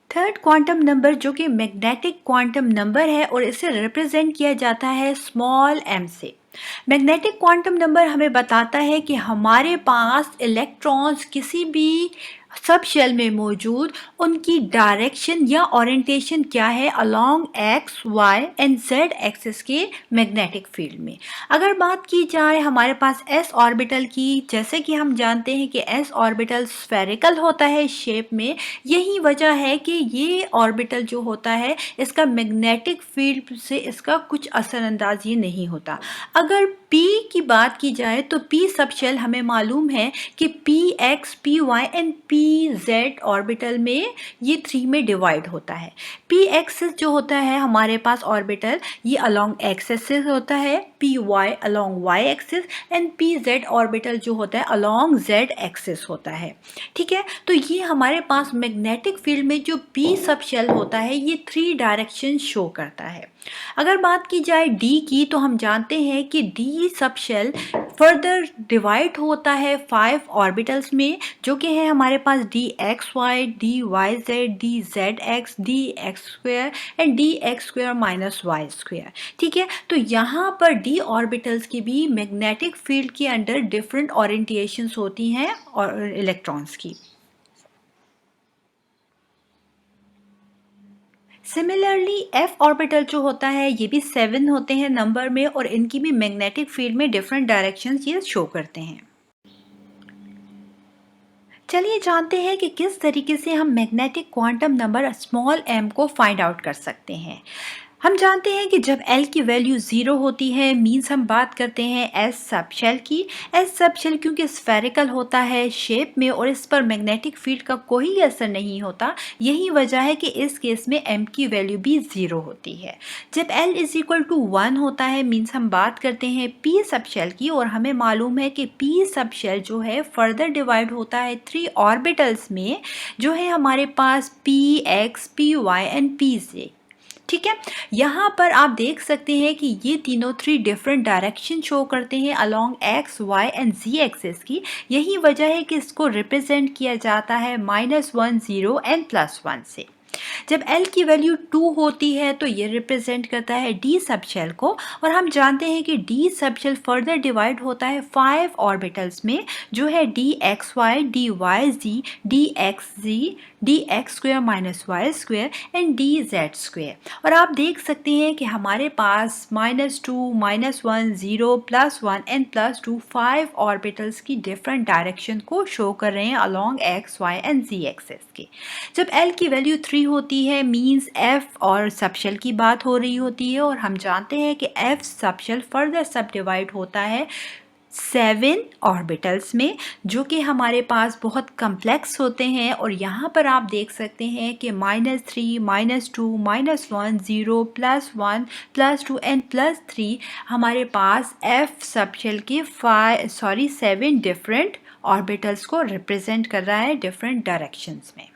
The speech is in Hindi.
थर्ड क्वांटम नंबर जो कि मैग्नेटिक क्वांटम नंबर है और इसे रिप्रेजेंट किया जाता है स्मॉल m से। मैग्नेटिक क्वांटम नंबर हमें बताता है कि हमारे पास इलेक्ट्रॉन्स किसी भी सब शेल में मौजूद उनकी डायरेक्शन या ओरिएंटेशन क्या है along x, y and z axis के मैग्नेटिक फील्ड में। अगर बात की जाए हमारे पास s ऑर्बिटल की, जैसे कि हम जानते हैं कि s ऑर्बिटल स्फेरिकल होता है शेप में, यही वजह है कि ये ऑर्बिटल जो होता है इसका मैग्नेटिक फील्ड से इसका कुछ असरअंदाज ये नहीं होता। अगर P की बात की जाए तो P सब शेल हमें मालूम है कि Px, Py and Pz orbital में ये 3 में डिवाइड होता है। P एक्सिस जो होता है हमारे पास ऑर्बिटल ये अलोंग x एक्सिस होता है, Py along y axis and Pz orbital जो होता है अलोंग z एक्सिस होता है। ठीक है, तो ये हमारे पास मैग्नेटिक फील्ड में जो P सब शेल होता है ये 3 डायरेक्शन शो करता है। अगर बात की जाए D की तो हम जानते हैं कि D सब शेल फर्दर डिवाइड होता है 5 ऑर्बिटल्स में, जो कि है हमारे पास dxy, dyz, dzx, dx square and dx square minus y square. ठीक है, तो यहाँ पर D ऑर्बिटल्स की भी मैग्नेटिक फील्ड के अंडर डिफरेंट ओरिएंटेशंस होती हैं और इलेक्ट्रॉन्स की। सिमिलरली f ऑर्बिटल जो होता है ये भी 7 होते हैं नंबर में और इनकी भी मैग्नेटिक फील्ड में डिफरेंट डायरेक्शंस ये शो करते हैं। चलिए जानते हैं कि किस तरीके से हम magnetic quantum number small m को फाइंड आउट कर सकते हैं। हम जानते हैं कि जब L की वैल्यू 0 होती है मीन्स हम बात करते हैं S सब शेल की। S सब शेल क्योंकि स्फेरिकल होता है शेप में और इस पर मैग्नेटिक फील्ड का कोई असर नहीं होता, यही वजह है कि इस केस में M की वैल्यू भी 0 होती है। जब L इज इक्वल टू 1 होता है मीन्स हम बात करते हैं P सब शेल की और हमें मालूम है कि P सब शेल जो है फर्दर डिवाइड होता है 3 ऑर्बिटल्स में, जो है हमारे पास Px, Py एंड Pz। ठीक है, यहाँ पर आप देख सकते हैं कि ये तीनों 3 डिफरेंट डायरेक्शन शो करते हैं along x, y and z axis की। यही वजह है कि इसको रिप्रेजेंट किया जाता है -1, 0 एंड +1 से। जब L की वैल्यू 2 होती है तो ये रिप्रेजेंट करता है D सब शेल को और हम जानते हैं कि D सब शेल फर्दर डिवाइड होता है 5 ऑर्बिटल्स में, जो है dxy, dyz, dxz, dx square minus y square and dz square. और आप देख सकते हैं कि हमारे पास -2, -1, 0, +1 एंड +2 5 ऑर्बिटल्स की डिफरेंट डायरेक्शन को शो कर रहे हैं along x, y and z axis के। जब L की वैल्यू 3 होती है मीन्स F और सबशेल की बात हो रही होती है और हम जानते हैं कि F सबशेल फर्दर सब डिवाइड होता है 7 ऑर्बिटल्स में, जो कि हमारे पास बहुत कम्प्लेक्स होते हैं। और यहाँ पर आप देख सकते हैं कि -3, -2, -1, 0, +1, +2 एंड +3 हमारे पास F सबशेल के 7 डिफरेंट ऑर्बिटल्स को रिप्रेजेंट कर रहा है डिफरेंट डायरेक्शंस में।